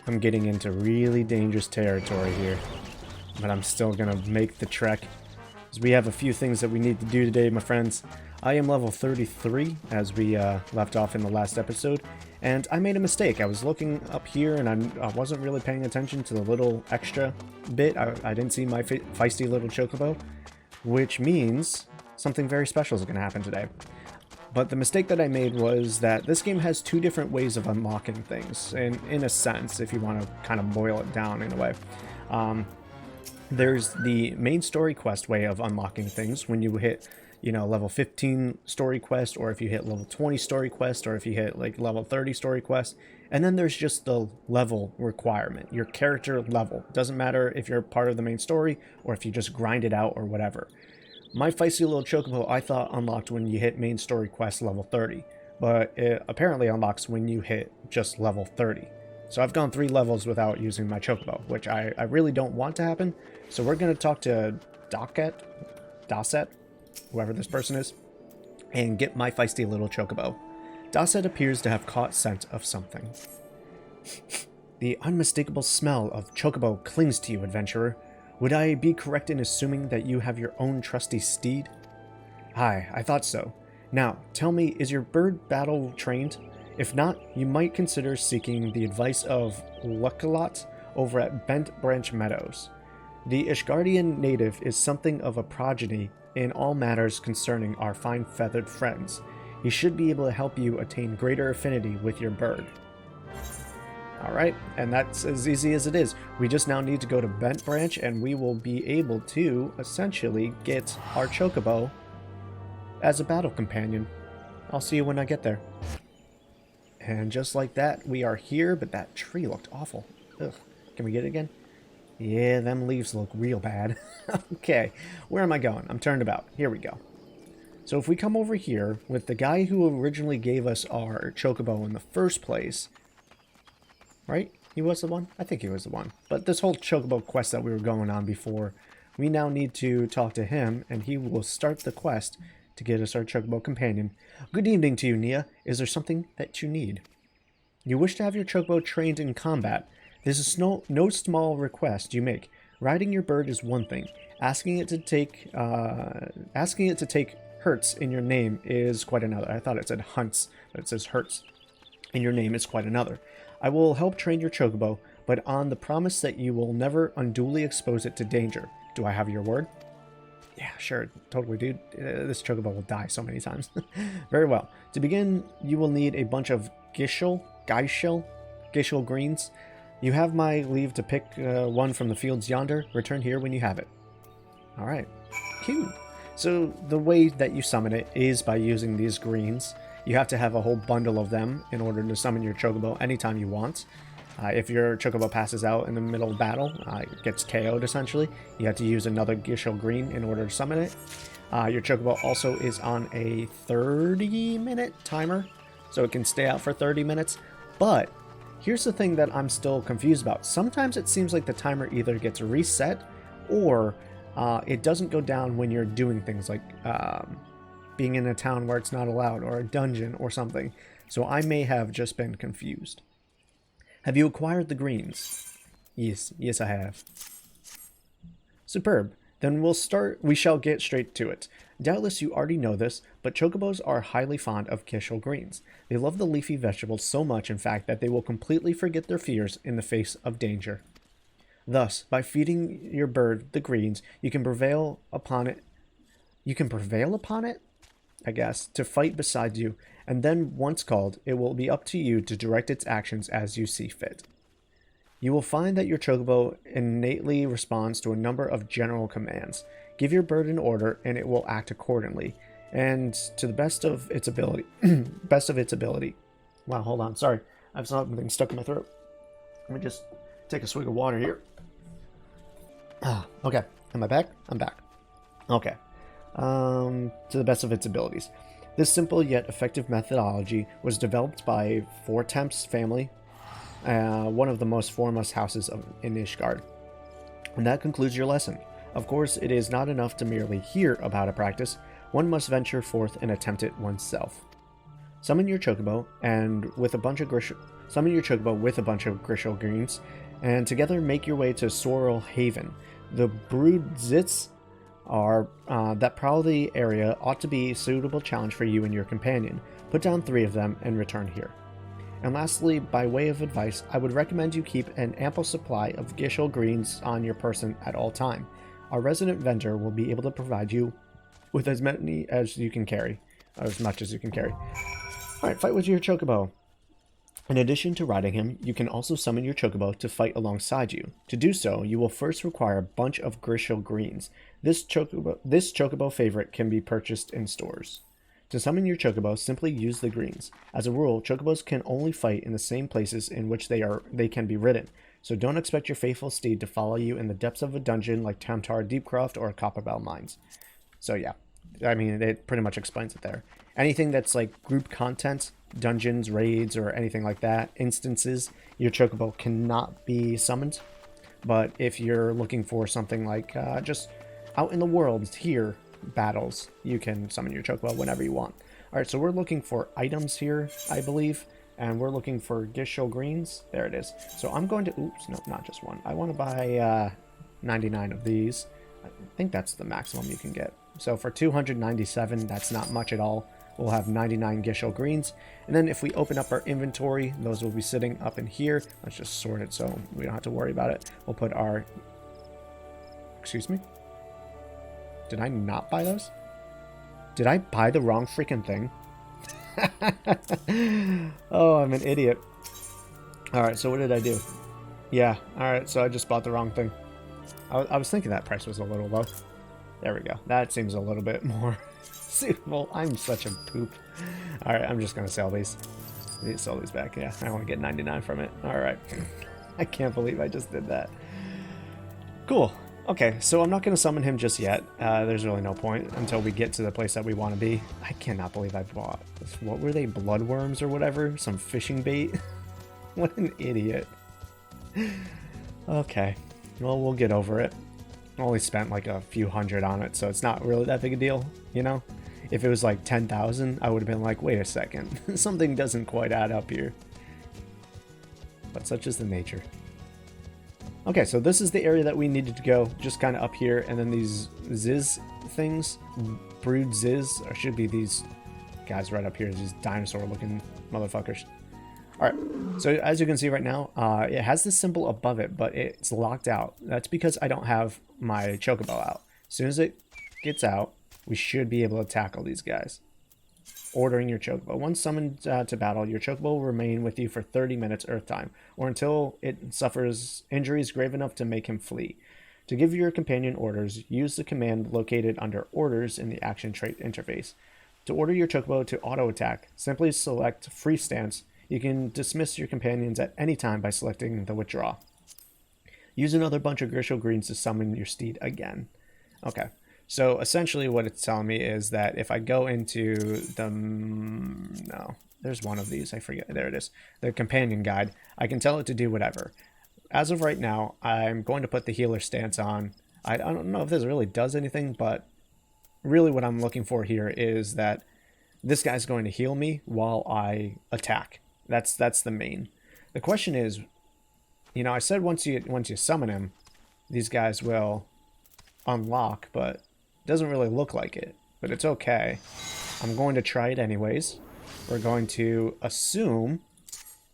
I'm getting into really dangerous territory here, but I'm still gonna make the trek, because we have a few things that we need to do today, my friends. I am level 33, as we left off in the last episode, and I made a mistake. I was looking up here, and I wasn't really paying attention to the little extra bit. I didn't see my Feisty Little Chocobo, which means something very special is going to happen today. But the mistake that I made was that this game has two different ways of unlocking things, and in a sense, if you want to kind of boil it down in a way. There's the main story quest way of unlocking things when you hit, you know, level 15 story quest, or if you hit level 20 story quest, or if you hit like level 30 story quest. And then there's just the level requirement, your character level. Doesn't matter if you're part of the main story or if you just grind it out or whatever. My Feisty Little Chocobo I thought unlocked when you hit main story quest level 30, but it apparently unlocks when you hit just level 30. So I've gone 3 levels without using my Chocobo, which I really don't want to happen. So we're going to talk to Dasset, whoever this person is, and get my Feisty Little Chocobo. Dasset appears to have caught scent of something. The unmistakable smell of Chocobo clings to you, adventurer. Would I be correct in assuming that you have your own trusty steed? Aye, I thought so. Now, tell me, is your bird battle trained? If not, you might consider seeking the advice of Luculot over at Bent Branch Meadows. The Ishgardian native is something of a progeny in all matters concerning our fine feathered friends. He should be able to help you attain greater affinity with your bird. Alright, and that's as easy as it is. We just now need to go to Bent Branch and we will be able to essentially get our Chocobo as a battle companion. I'll see you when I get there. And just like that, we are here, but that tree looked awful. Ugh. Can we get it again? Yeah, them leaves look real bad. Okay, where am I going? I'm turned about. Here we go. So if we come over here with the guy who originally gave us our Chocobo in the first place, right? He was the one? I think he was the one. But this whole Chocobo quest that we were going on before, we now need to talk to him, and he will start the quest to get us our Chocobo companion. Good evening to you, Niah. Is there something that you need? You wish to have your Chocobo trained in combat. This is no small request you make. Riding your bird is one thing. Asking it to take hurts in your name is quite another. I thought it said hunts, but it says hurts in your name is quite another. I will help train your Chocobo, but on the promise that you will never unduly expose it to danger. Do I have your word? Yeah, sure, totally, dude. This Chocobo will die so many times. Very well. To begin, you will need a bunch of Gysahl greens. You have my leave to pick one from the fields yonder. Return here when you have it. Alright. Cute. So the way that you summon it is by using these greens. You have to have a whole bundle of them in order to summon your Chocobo anytime you want. If your Chocobo passes out in the middle of battle, it gets KO'd essentially. You have to use another Gysahl green in order to summon it. Your Chocobo also is on a 30-minute timer, so it can stay out for 30 minutes. But here's the thing that I'm still confused about. Sometimes it seems like the timer either gets reset or it doesn't go down when you're doing things like being in a town where it's not allowed, or a dungeon or something. So I may have just been confused. Have you acquired the greens? Yes, I have. Superb. Then we shall get straight to it. Doubtless you already know this, but Chocobos are highly fond of Gysahl greens. They love the leafy vegetables so much, in fact, that they will completely forget their fears in the face of danger. Thus, by feeding your bird the greens, you can prevail upon it, I guess, to fight beside you, and then once called, it will be up to you to direct its actions as you see fit. You will find that your Chocobo innately responds to a number of general commands. Give your bird an order, and it will act accordingly, and to the best of its ability. Wow, hold on, sorry. I have something stuck in my throat. Let me just take a swig of water here. Okay, am I back? I'm back. Okay. To the best of its abilities. This simple yet effective methodology was developed by Fortemp's family, one of the most foremost houses in Ishgard. And that concludes your lesson. Of course, it is not enough to merely hear about a practice. One must venture forth and attempt it oneself. Summon your chocobo with a bunch of grishel greens, and together make your way to Sorrel Haven. The brood zits that prowl the area ought to be a suitable challenge for you and your companion. Put down 3 of them and return here. And lastly, by way of advice, I would recommend you keep an ample supply of grishel greens on your person at all time. Our resident vendor will be able to provide you with as many as you can carry, or as much as you can carry. Alright, fight with your chocobo. In addition to riding him, you can also summon your chocobo to fight alongside you. To do so, you will first require a bunch of grishel greens. This chocobo favorite can be purchased in stores. To summon your chocobo, simply use the greens. As a rule, chocobos can only fight in the same places in which they can be ridden, so don't expect your faithful steed to follow you in the depths of a dungeon like Tamtar Deepcroft or Copperbell Mines. So yeah, I mean, it pretty much explains it there. Anything that's like group content, dungeons, raids, or anything like that, instances, your chocobo cannot be summoned. But if you're looking for something like just out in the world here, battles, you can summon your chocobo whenever you want. Alright, so we're looking for items here, I believe, and we're looking for grishel greens. There it is. So I'm going to, oops, no, not just one. I want to buy 99 of these. I think that's the maximum you can get. So for 297, that's not much at all. We'll have 99 grishel greens. And then if we open up our inventory, those will be sitting up in here. Let's just sort it so we don't have to worry about it. We'll put our... Excuse me? Did I not buy those? Did I buy the wrong freaking thing? Oh, I'm an idiot. Alright, so what did I do? Yeah, alright, so I just bought the wrong thing. I was thinking that price was a little low. There we go. That seems a little bit more suitable. I'm such a poop. Alright, I'm just going to sell these. I need to sell these back. Yeah, I want to get 99 from it. Alright. I can't believe I just did that. Cool. Okay, so I'm not going to summon him just yet. There's really no point until we get to the place that we want to be. I cannot believe I bought this. What were they? Bloodworms or whatever? Some fishing bait? What an idiot. Okay. Well, we'll get over it. I only spent like a few hundred on it, so it's not really that big a deal, you know? If it was like 10,000, I would have been like, wait a second. Something doesn't quite add up here. But such is the nature. Okay, so this is the area that we needed to go, just kind of up here, and then these Ziz things, brood Ziz, or should be these guys right up here, these dinosaur-looking motherfuckers. Alright, so as you can see right now, it has this symbol above it, but it's locked out. That's because I don't have my chocobo out. As soon as it gets out, we should be able to tackle these guys. Ordering your chocobo. Once summoned to battle, your chocobo will remain with you for 30 minutes Earth time, or until it suffers injuries grave enough to make him flee. To give your companion orders, use the command located under Orders in the Action Trait interface. To order your chocobo to auto-attack, simply select Free Stance. You can dismiss your companions at any time by selecting the Withdraw. Use another bunch of grishel greens to summon your steed again. Okay. So essentially what it's telling me is that if I go into the... No, there's one of these. I forget. There it is. The companion guide. I can tell it to do whatever. As of right now, I'm going to put the healer stance on. I don't know if this really does anything, but really what I'm looking for here is that this guy's going to heal me while I attack. That's the main. The question is, you know, I said once you summon him, these guys will unlock, but doesn't really look like it, but it's okay. I'm going to try it anyways. We're going to assume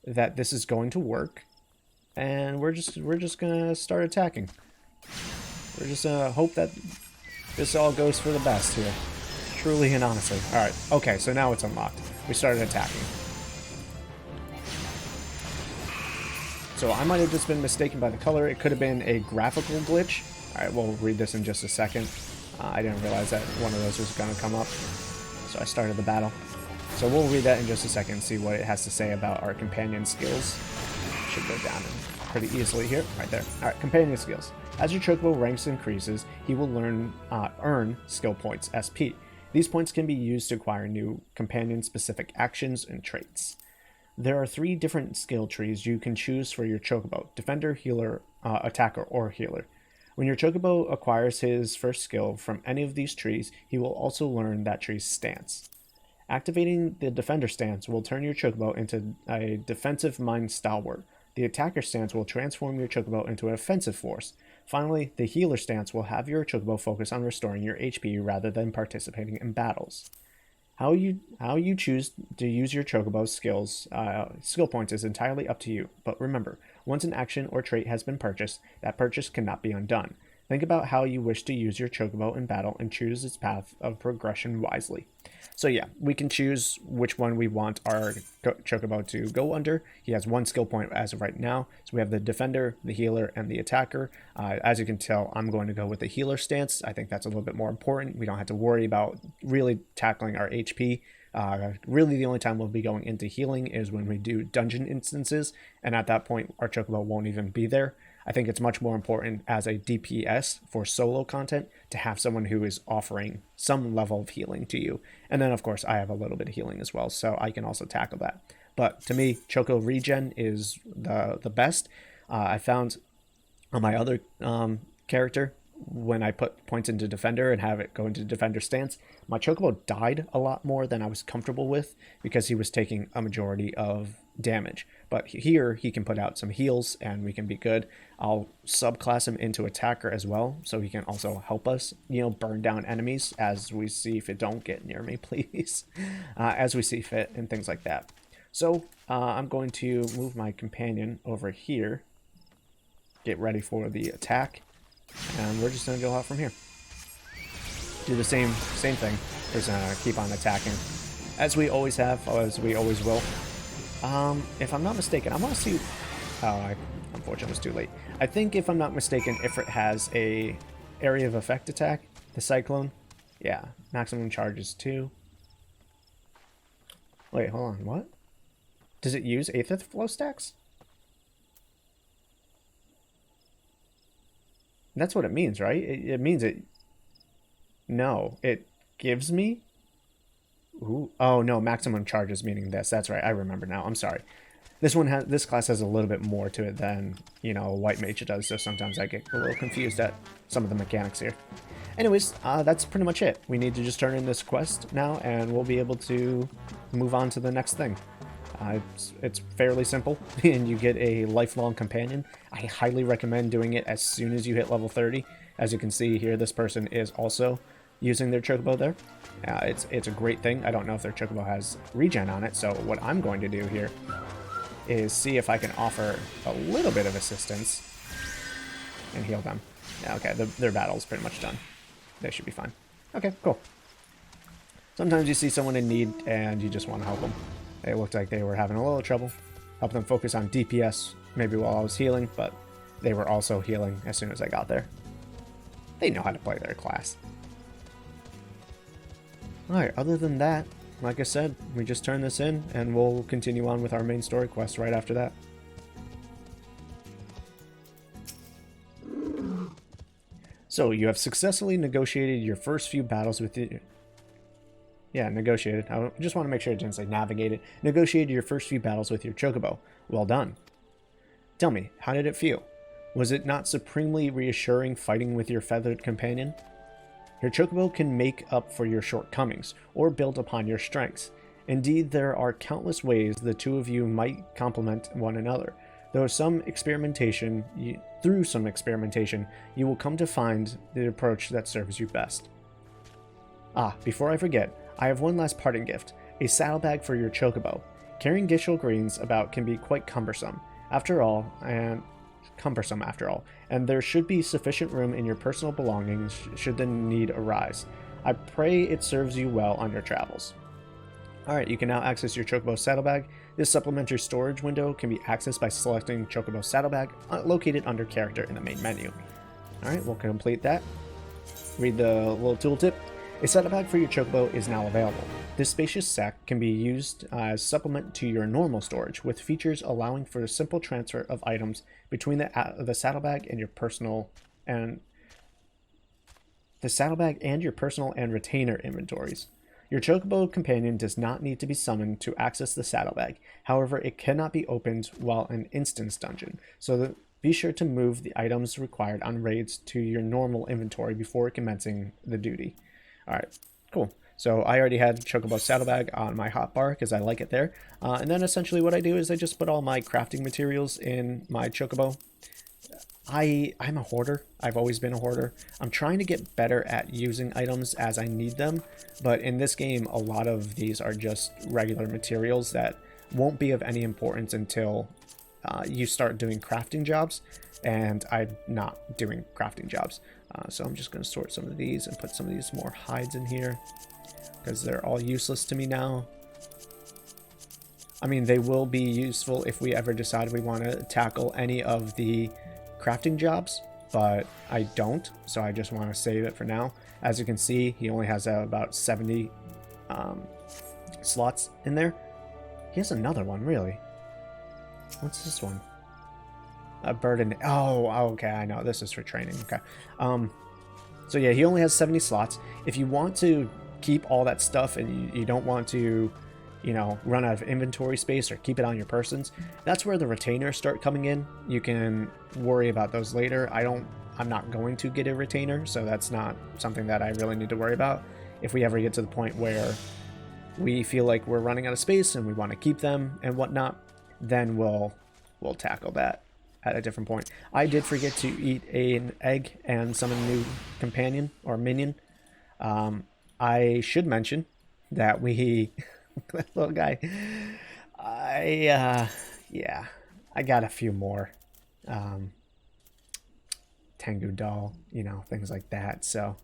that this is going to work, and we're just gonna start attacking. We're just gonna hope that this all goes for the best here, truly and honestly. All right, okay, so now it's unlocked. We started attacking. So I might have just been mistaken by the color. It could have been a graphical glitch. All right, we'll read this in just a second. I didn't realize that one of those was going to come up, so I started the battle. So we'll read that in just a second and see what it has to say about our companion skills. Should go down pretty easily here, right there. All right, companion skills. As your chocobo ranks increases, he will earn skill points, SP. These points can be used to acquire new companion-specific actions and traits. There are 3 different skill trees you can choose for your chocobo: defender, healer, attacker, or healer. When your chocobo acquires his first skill from any of these trees, he will also learn that tree's stance. Activating the defender stance will turn your chocobo into a defensive mind stalwart. The attacker stance will transform your chocobo into an offensive force. Finally, the healer stance will have your chocobo focus on restoring your HP rather than participating in battles. How you choose to use your chocobo's skill points is entirely up to you, but remember, once an action or trait has been purchased, that purchase cannot be undone. Think about how you wish to use your chocobo in battle and choose its path of progression wisely. So yeah, we can choose which one we want our chocobo to go under. He has one skill point as of right now. So we have the defender, the healer, and the attacker. As you can tell, I'm going to go with the healer stance. I think that's a little bit more important. We don't have to worry about really tackling our HP. Really, the only time we'll be going into healing is when we do dungeon instances, and at that point, our chocobo won't even be there. I think it's much more important as a DPS for solo content to have someone who is offering some level of healing to you. And then, of course, I have a little bit of healing as well, so I can also tackle that. But to me, Choco Regen is the best. I found on my other character, when I put points into Defender and have it go into Defender stance, my Chocobo died a lot more than I was comfortable with because he was taking a majority of damage. But here he can put out some heals and we can be good. I'll subclass him into Attacker as well, so he can also help us, burn down enemies as we see fit. Don't get near me, please. As we see fit and things like that. So I'm going to move my companion over here, get ready for the attack, and we're just going to go out from here. Do the same thing. Just keep on attacking, as we always have, as we always will. If I'm not mistaken, I want to see... Oh, unfortunately, it was too late. I think, if I'm not mistaken, Ifrit has a area of effect attack, the Cyclone. Yeah, maximum charges too. Wait, hold on, what? Does it use Aethith flow stacks? That's what it means, right? It means it... No, it gives me... Ooh. Oh, no, maximum charges meaning this. That's right, I remember now. I'm sorry. This class has a little bit more to it than, White Mage does, so sometimes I get a little confused at some of the mechanics here. Anyways, that's pretty much it. We need to just turn in this quest now, and we'll be able to move on to the next thing. It's fairly simple, and you get a lifelong companion. I highly recommend doing it as soon as you hit level 30. As you can see here, this person is also using their chocobo there. It's a great thing. I don't know if their chocobo has regen on it, so what I'm going to do here is see if I can offer a little bit of assistance and heal them. Yeah, okay, their battle's pretty much done. They should be fine. Okay, cool. Sometimes you see someone in need and you just want to help them. It looked like they were having a little trouble. Help them focus on DPS, maybe while I was healing, but they were also healing as soon as I got there. They know how to play their class. Alright, other than that, like I said, we just turn this in and we'll continue on with our main story quest right after that. So, you have successfully negotiated your first few battles with the... Yeah, negotiated. I just want to make sure it didn't say navigated. Negotiated your first few battles with your chocobo. Well done. Tell me, how did it feel? Was it not supremely reassuring fighting with your feathered companion? Your chocobo can make up for your shortcomings, or build upon your strengths. Indeed, there are countless ways the two of you might complement one another. Through some experimentation, you will come to find the approach that serves you best. Before I forget, I have one last parting gift, a saddlebag for your chocobo. Carrying Gishel Greens about can be quite cumbersome after all, and there should be sufficient room in your personal belongings should the need arise. I pray it serves you well on your travels. Alright, you can now access your chocobo saddlebag. This supplementary storage window can be accessed by selecting chocobo saddlebag located under character in the main menu. Alright, we'll complete that. Read the little tooltip. A saddlebag for your chocobo is now available. This spacious sack can be used as supplement to your normal storage, with features allowing for a simple transfer of items between the saddlebag and your personal and retainer inventories. Your chocobo companion does not need to be summoned to access the saddlebag. However, it cannot be opened while in instance dungeon, so be sure to move the items required on raids to your normal inventory before commencing the duty. Alright, cool. So I already had Chocobo Saddlebag on my hotbar because I like it there. And then essentially what I do is I just put all my crafting materials in my Chocobo. I'm a hoarder. I've always been a hoarder. I'm trying to get better at using items as I need them, but in this game, a lot of these are just regular materials that won't be of any importance until you start doing crafting jobs, and I'm not doing crafting jobs. So I'm just going to sort some of these and put some of these more hides in here, because they're all useless to me now. I mean, they will be useful if we ever decide we want to tackle any of the crafting jobs, but I don't, so I just want to save it for now. As you can see, he only has about 70 slots in there. He has another one, really. What's this one? A burden. Oh, okay, I know. This is for training. Okay. So yeah, he only has 70 slots. If you want to keep all that stuff and you don't want to, you know, run out of inventory space or keep it on your persons, that's where the retainers start coming in. You can worry about those later. I'm not going to get a retainer, so that's not something that I really need to worry about. If we ever get to the point where we feel like we're running out of space and we want to keep them and whatnot, then we'll tackle that at a different point. I did forget to eat an egg and summon a new companion or minion. I should mention that we that little guy, yeah, I got a few more Tengu doll, you know, things like that, so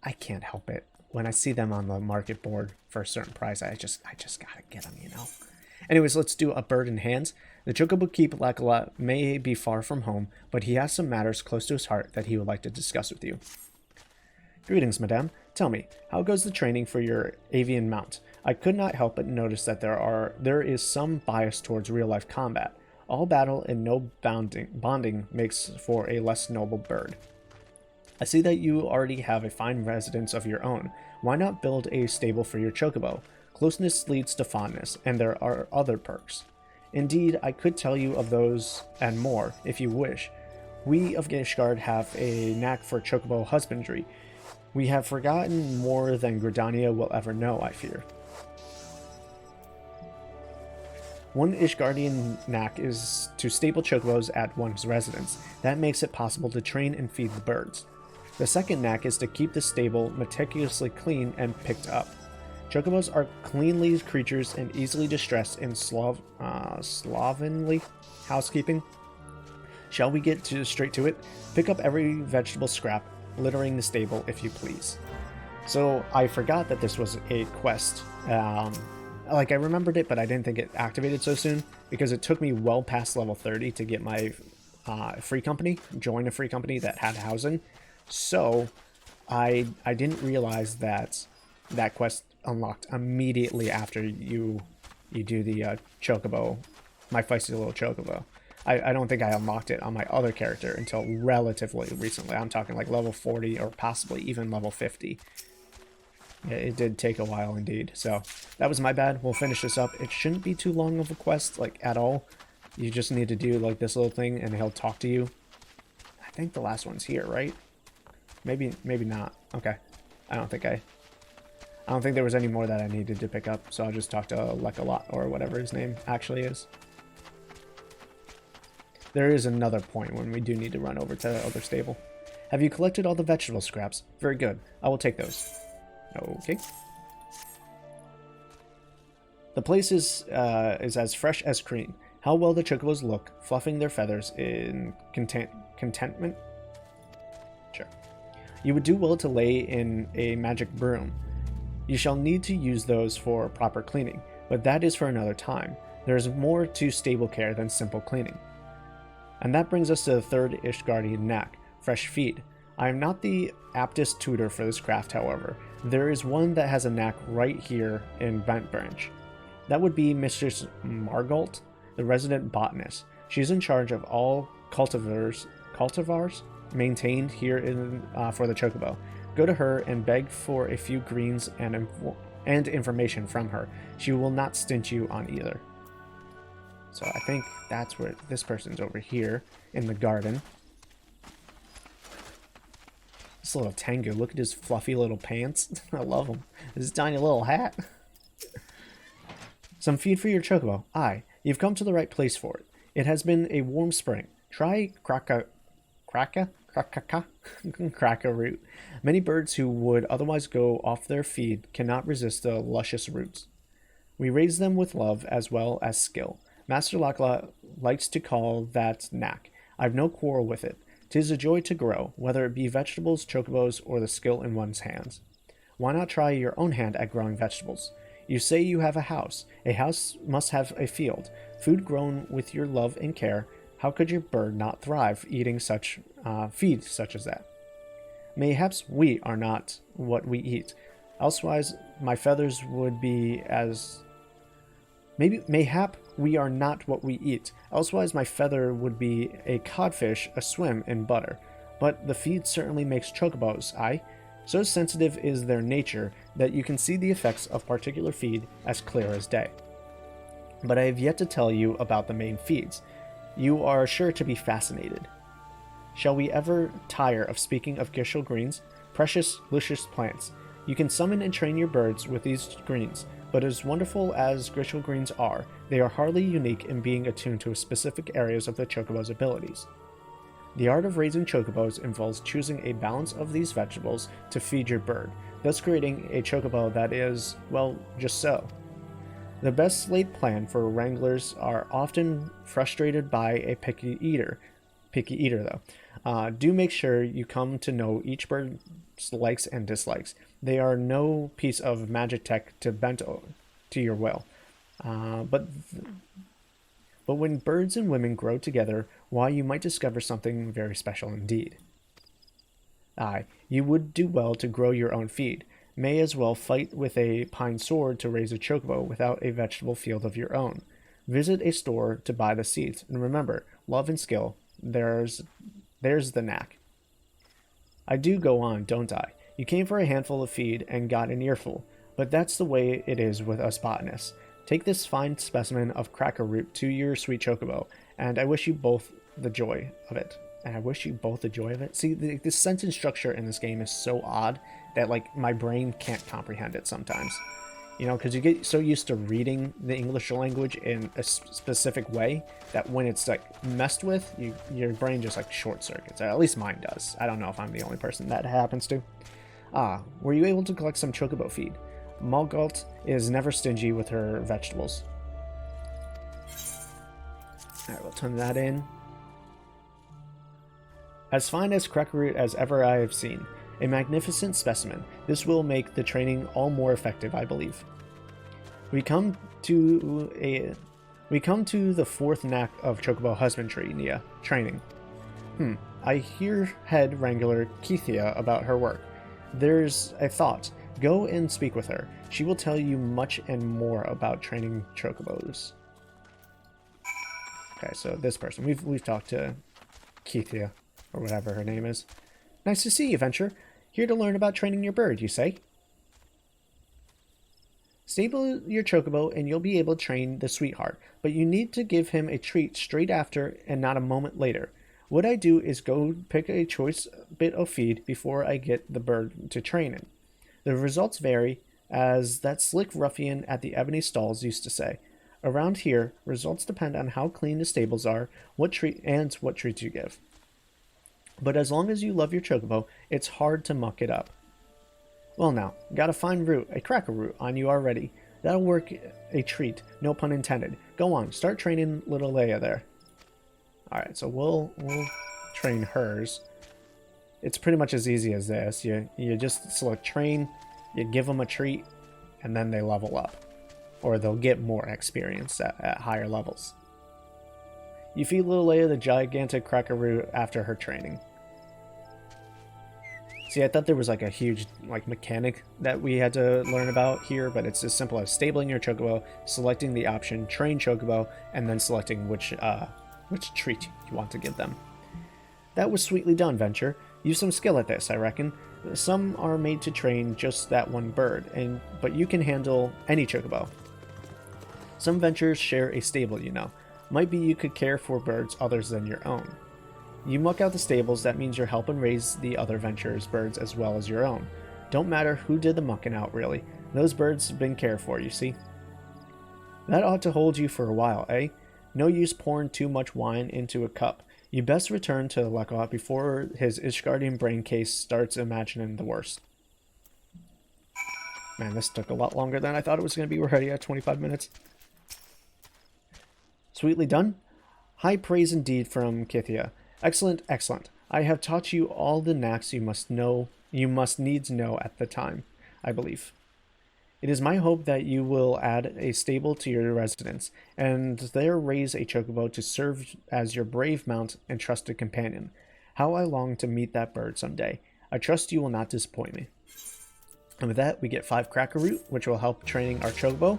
I can't help it. When I see them on the market board for a certain price, I just gotta get them, you know. Anyways, let's do a bird in hands. The Chocobo Keep Lakalot may be far from home, but he has some matters close to his heart that he would like to discuss with you. Greetings, madame. Tell me, how goes the training for your avian mount? I could not help but notice that there is some bias towards real-life combat. All battle and no bonding makes for a less noble bird. I see that you already have a fine residence of your own. Why not build a stable for your Chocobo? Closeness leads to fondness, and there are other perks. Indeed, I could tell you of those and more, if you wish. We of Gishgard have a knack for Chocobo husbandry. We have forgotten more than Gridania will ever know, I fear. One Ishgardian knack is to stable chocobos at one's residence. That makes it possible to train and feed the birds. The second knack is to keep the stable meticulously clean and picked up. Chocobos are cleanly creatures and easily distressed in slovenly housekeeping. Shall we get straight to it? Pick up every vegetable scrap, littering the stable if you please. So I forgot that this was a quest. Like, I remembered it, but I didn't think it activated so soon, because it took me well past level 30 to get my free company, join a free company that had housing. So I didn't realize that that quest unlocked immediately after you do the Chocobo, my Feisty Little Chocobo. I don't think I unlocked it on my other character until relatively recently. I'm talking like level 40 or possibly even level 50. It did take a while indeed. So that was my bad. We'll finish this up. It shouldn't be too long of a quest, like, at all. You just need to do like this little thing and he'll talk to you. I think the last one's here, right? Maybe not. Okay. I don't think there was any more that I needed to pick up, so I'll just talk to Lekalot or whatever his name actually is. There is another point when we do need to run over to the other stable. Have you collected all the vegetable scraps? Very good. I will take those. Okay. The place is as fresh as cream. How well the chocobos look, fluffing their feathers in contentment. Sure. You would do well to lay in a magic broom. You shall need to use those for proper cleaning, but that is for another time. There is more to stable care than simple cleaning. And that brings us to the third Ishgardian knack, fresh feed. I am not the aptest tutor for this craft, however. There is one that has a knack right here in Bent Branch. That would be Mistress Margalt, the resident botanist. She is in charge of all cultivars maintained here for the Chocobo. Go to her and beg for a few greens and information from her. She will not stint you on either. So I think that's where this person's over here in the garden. This little Tengu, look at his fluffy little pants. I love him. His tiny little hat. Some feed for your chocobo. Aye, you've come to the right place for it. It has been a warm spring. Try cracka root. Many birds who would otherwise go off their feed cannot resist the luscious roots. We raise them with love as well as skill. Master Lakla likes to call that knack. I've no quarrel with it. 'Tis a joy to grow, whether it be vegetables, chocobos, or the skill in one's hands. Why not try your own hand at growing vegetables? You say you have a house. A house must have a field. Food grown with your love and care. How could your bird not thrive eating such feed such as that? Mayhaps we are not what we eat. Elsewise, my feathers would be as... Mayhap we are not what we eat. Elsewise, my feather would be a codfish aswim in butter. But the feed certainly makes chocobos, aye? So sensitive is their nature that you can see the effects of particular feed as clear as day. But I have yet to tell you about the main feeds. You are sure to be fascinated. Shall we ever tire of speaking of Gishel greens? Precious, luscious plants. You can summon and train your birds with these greens, but as wonderful as Gishel greens are, they are hardly unique in being attuned to specific areas of the chocobo's abilities. The art of raising chocobos involves choosing a balance of these vegetables to feed your bird, thus creating a chocobo that is, well, just so. The best laid plan for wranglers are often frustrated by a picky eater though. Do make sure you come to know each bird's likes and dislikes. They are no piece of magic tech to bend to your will. But when birds and women grow together, why, you might discover something very special indeed. Aye, you would do well to grow your own feed. May as well fight with a pine sword to raise a chocobo without a vegetable field of your own. Visit a store to buy the seeds, and remember, love and skill, there's the knack. I do go on, don't I? You came for a handful of feed and got an earful, but that's the way it is with us botanists. Take this fine specimen of cracker root to your sweet chocobo, and I wish you both the joy of it. See, the sentence structure in this game is so odd that, like, my brain can't comprehend it sometimes. You know, because you get so used to reading the English language in a specific way that when it's, like, messed with, your brain just, like, short circuits. At least mine does. I don't know if I'm the only person that happens to. Were you able to collect some chocobo feed? Malgalt is never stingy with her vegetables. Alright, we'll turn that in. As fine as crackerroot as ever I have seen. A magnificent specimen. This will make the training all more effective, I believe. We come to the fourth knack of chocobo husbandry, Niah. Training. I hear head wrangler Keithia about her work. There's a thought. Go and speak with her. She will tell you much and more about training chocobos. Okay, so this person. We've talked to Keithia, or whatever her name is. Nice to see you, Venture. Here to learn about training your bird, you say? Stable your chocobo and you'll be able to train the sweetheart, but you need to give him a treat straight after and not a moment later. What I do is go pick a choice bit of feed before I get the bird to train in. The results vary, as that slick ruffian at the Ebony Stalls used to say. Around here, results depend on how clean the stables are, what treats you give. But as long as you love your chocobo, it's hard to muck it up. Well now, got a fine root, a cracker root, on you already. That'll work a treat, no pun intended. Go on, start training little Leia there. Alright, so we'll train hers. It's pretty much as easy as this. You just select train, you give them a treat, and then they level up. Or they'll get more experience at higher levels. You feed little Leia the gigantic cracker root after her training. See, I thought there was like a huge mechanic that we had to learn about here, but it's as simple as stabling your chocobo, selecting the option train chocobo, and then selecting which treat you want to give them. That was sweetly done, Venture. Use some skill at this, I reckon. Some are made to train just that one bird, but you can handle any chocobo. Some ventures share a stable, you know. Might be you could care for birds others than your own. You muck out the stables, that means you're helping raise the other venturers' birds as well as your own. Don't matter who did the mucking out, really. Those birds have been cared for, you see. That ought to hold you for a while, eh? No use pouring too much wine into a cup. You best return to Lekot before his Ishgardian brain case starts imagining the worst. Man, this took a lot longer than I thought it was going to be. We're already at 25 minutes. Sweetly done. High praise indeed from Kithia. Excellent, excellent. I have taught you all the knacks you must needs know at the time, I believe. It is my hope that you will add a stable to your residence, and there raise a chocobo to serve as your brave mount and trusted companion. How I long to meet that bird someday. I trust you will not disappoint me. And with that, we get 5 cracker root, which will help training our chocobo.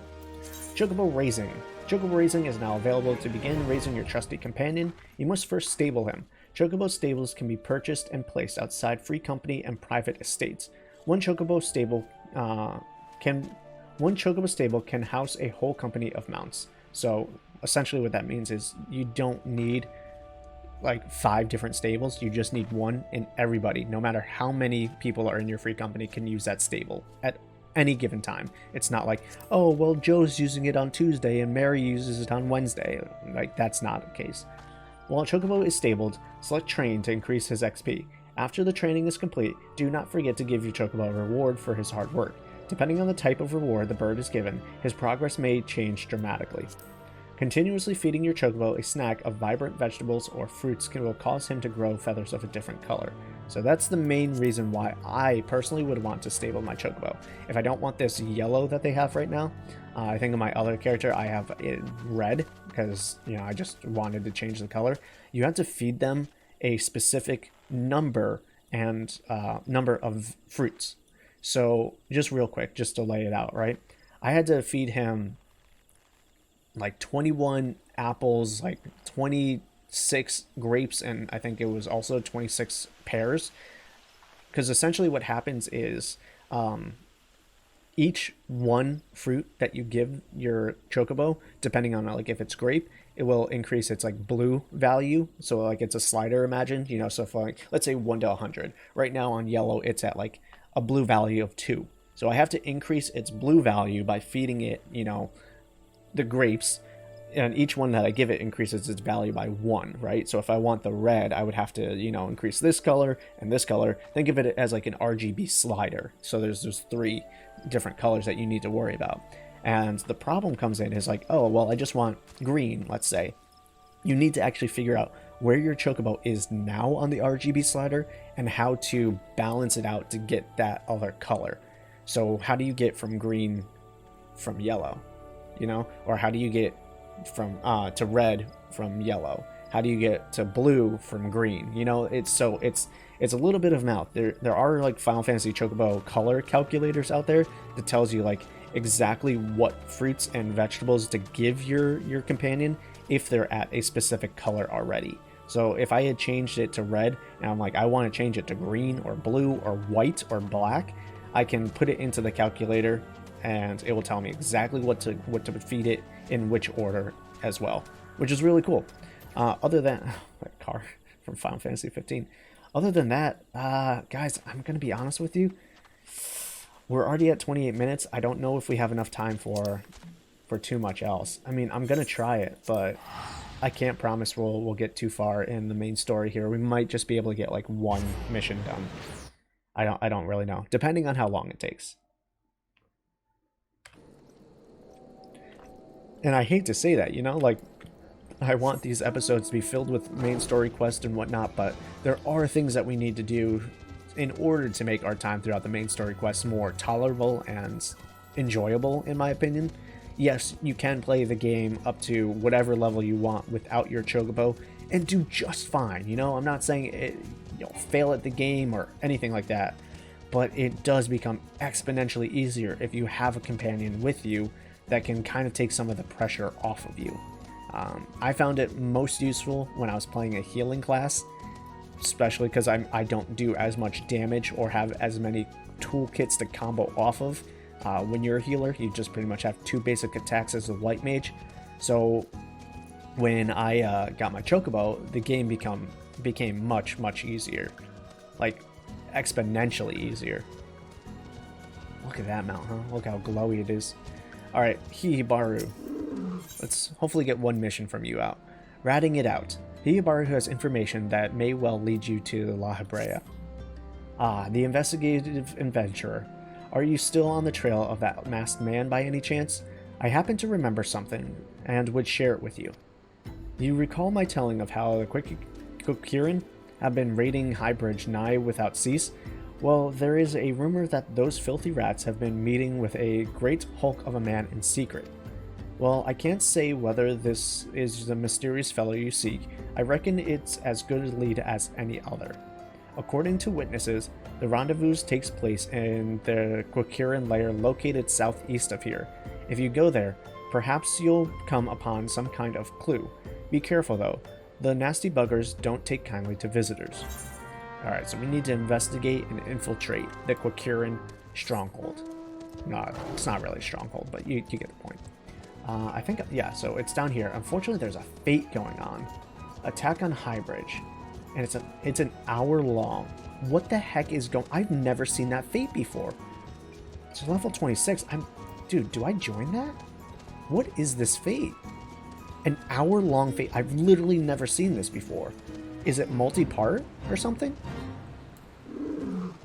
Chocobo raising. Chocobo raising is now available. To begin raising your trusty companion, you must first stable him. Chocobo stables can be purchased and placed outside free company and private estates. One chocobo stable can house a whole company of mounts. So essentially what that means is you don't need like 5 different stables. You just need one, and everybody, no matter how many people are in your free company, can use that stable at any given time. It's not like, oh, well, Joe's using it on Tuesday and Mary uses it on Wednesday. Like, that's not the case. While a chocobo is stabled, select train to increase his XP. After the training is complete, do not forget to give your chocobo a reward for his hard work. Depending on the type of reward the bird is given, his progress may change dramatically. Continuously feeding your chocobo a snack of vibrant vegetables or fruits will cause him to grow feathers of a different color. So that's the main reason why I personally would want to stable my chocobo. If I don't want this yellow that they have right now, I think of my other character I have it red, because I just wanted to change the color. You have to feed them a specific number and number of fruits. So just real quick, just to lay it out, right? I had to feed him like 21 apples, like 26 grapes, and I think it was also 26 pears. Because essentially what happens is each one fruit that you give your chocobo, depending on like if it's grape, it will increase its like blue value. So like it's a slider, imagine, so for like, let's say 1 to 100. Right now on yellow, it's at like a blue value of 2. So I have to increase its blue value by feeding it, the grapes, and each one that I give it increases its value by 1, right? So if I want the red, I would have to, increase this color and this color. Think of it as like an RGB slider. So there's 3 different colors that you need to worry about. And the problem comes in is like, oh, well, I just want green, let's say. You need to actually figure out where your chocobo is now on the RGB slider and how to balance it out to get that other color. So how do you get from green from yellow, or how do you get from to red from yellow? How do you get to blue from green? It's a little bit of math. There are like Final Fantasy Chocobo color calculators out there that tells you like exactly what fruits and vegetables to give your companion if they're at a specific color already. So if I had changed it to red and I'm like, I want to change it to green or blue or white or black, I can put it into the calculator and it will tell me exactly what to feed it in which order as well, which is really cool. Other than that car from Final Fantasy XIV. Other than that, guys, I'm gonna be honest with you. We're already at 28 minutes. I don't know if we have enough time for too much else. I mean, I'm gonna try it, but I can't promise we'll get too far in the main story here. We might just be able to get like 1 mission done. I don't really know, depending on how long it takes. And I hate to say that, like, I want these episodes to be filled with main story quests and whatnot, but there are things that we need to do in order to make our time throughout the main story quests more tolerable and enjoyable, in my opinion. Yes, you can play the game up to whatever level you want without your chocobo and do just fine, I'm not saying you'll fail at the game or anything like that, but it does become exponentially easier if you have a companion with you that can kind of take some of the pressure off of you. I found it most useful when I was playing a healing class, especially because I don't do as much damage or have as many toolkits to combo off of. When you're a healer, you just pretty much have 2 basic attacks as a white mage. So when I got my chocobo, the game become became much, much easier. Like, exponentially easier. Look at that mount, huh? Look how glowy it is. Alright, Hihibaru. Let's hopefully get one mission from you out. Ratting it out. Hihibaru has information that may well lead you to La Hebrea. Ah, the investigative adventurer. Are you still on the trail of that masked man by any chance? I happen to remember something, and would share it with you. You recall my telling of how the Quickiran have been raiding Highbridge nigh without cease? Well, there is a rumor that those filthy rats have been meeting with a great hulk of a man in secret. Well, I can't say whether this is the mysterious fellow you seek. I reckon it's as good a lead as any other. According to witnesses, the rendezvous takes place in the Quickiran lair located southeast of here. If you go there, perhaps you'll come upon some kind of clue. Be careful though. The nasty buggers don't take kindly to visitors. Alright, so we need to investigate and infiltrate the Quickiran stronghold. No, it's not really a stronghold, but you get the point. I think, yeah, so it's down here. Unfortunately, there's a fate going on. Attack on Highbridge. And it's an hour long. What the heck is going... I've never seen that fate before. It's level 26. Dude, do I join that? What is this fate? An hour long fate. I've literally never seen this before. Is it multi-part or something?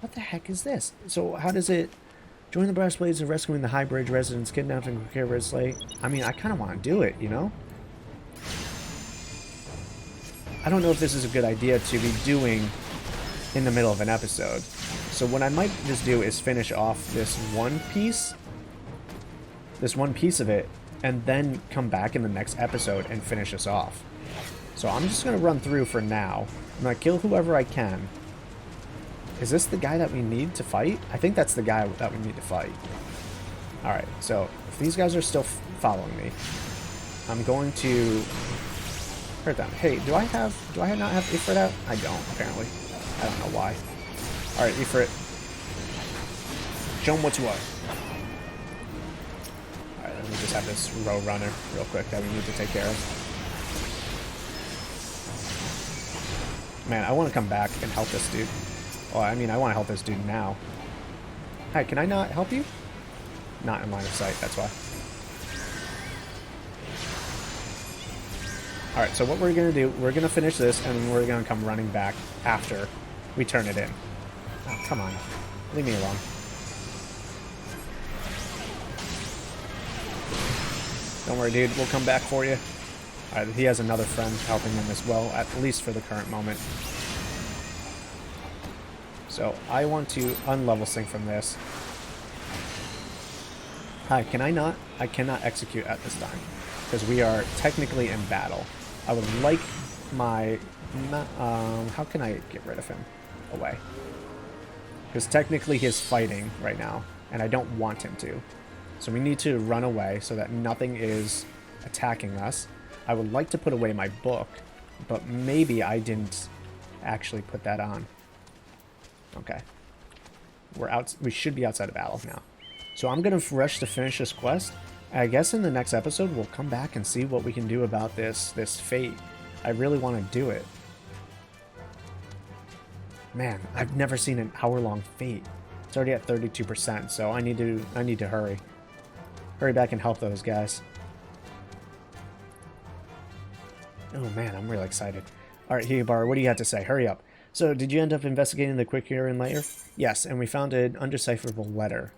What the heck is this? So how does it... Join the Brass Blades of rescuing the Highbridge residents kidnapped and Quickiran slay. I mean, I kind of want to do it, you know? I don't know if this is a good idea to be doing in the middle of an episode. So what I might just do is finish off this one piece of it, and then come back in the next episode and finish us off. So I'm just going to run through for now. I'm going to kill whoever I can. Is this the guy that we need to fight? I think that's the guy that we need to fight. Alright, so if these guys are still following me, I'm going to hurt them. Hey, do I not have Ifrit out? I don't, apparently. I don't know why. Alright, Ifrit. Show them what you are. Alright, let me just have this row runner real quick that we need to take care of. Man, I want to come back and help this dude. Well, I mean, I want to help this dude now. Hi, can I not help you? Not in line of sight, that's why. Alright, so what we're going to do, we're going to finish this, and we're going to come running back after we turn it in. Oh, come on. Leave me alone. Don't worry, dude. We'll come back for you. Alright, he has another friend helping him as well, at least for the current moment. So, I want to unlevel sync from this. Hi, can I not? I cannot execute at this time, because we are technically in battle. I would like my... how can I get rid of him away? Because technically he's fighting right now, and I don't want him to. So we need to run away so that nothing is attacking us. I would like to put away my book, but maybe I didn't actually put that on. Okay. We're out. We should be outside of battle now. So I'm going to rush to finish this quest. I guess in the next episode we'll come back and see what we can do about this fate. I really want to do it. Man, I've never seen an hour-long fate. It's already at 32%, so I need to hurry. Hurry back and help those guys. Oh man, I'm really excited. Alright, Hihibaru, what do you have to say? Hurry up. So, did you end up investigating the Quickiran lair? Yes, and we found an undecipherable letter.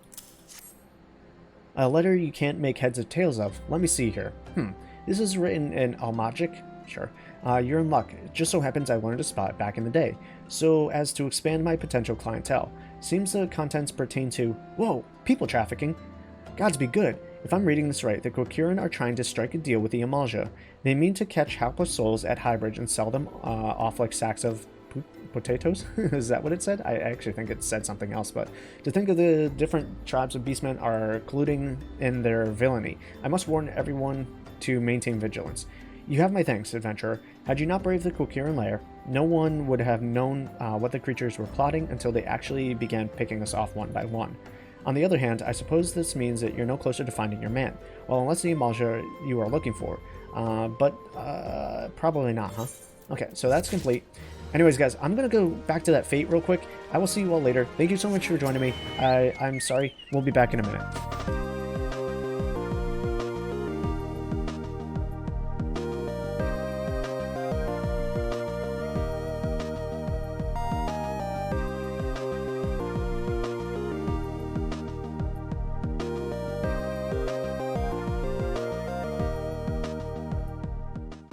A letter you can't make heads or tails of. Let me see here. This is written in Almagic? Sure. You're in luck. It just so happens I learned a spot back in the day, so as to expand my potential clientele. Seems the contents pertain to... Whoa! People trafficking! Gods be good! If I'm reading this right, the Quickiran are trying to strike a deal with the Eorzea. They mean to catch helpless souls at Highbridge and sell them off like sacks of... potatoes? Is that what it said? I actually think it said something else, but to think of the different tribes of beastmen are colluding in their villainy. I must warn everyone to maintain vigilance. You have my thanks, adventurer. Had you not braved the Quickiran lair, no one would have known what the creatures were plotting until they actually began picking us off one by one. On the other hand, I suppose this means that you're no closer to finding your man. Well, unless the Eorzea you are looking for. But probably not, huh? Okay, so that's complete. Anyways, guys, I'm going to go back to that fate real quick. I will see you all later. Thank you so much for joining me. I'm sorry. We'll be back in a minute.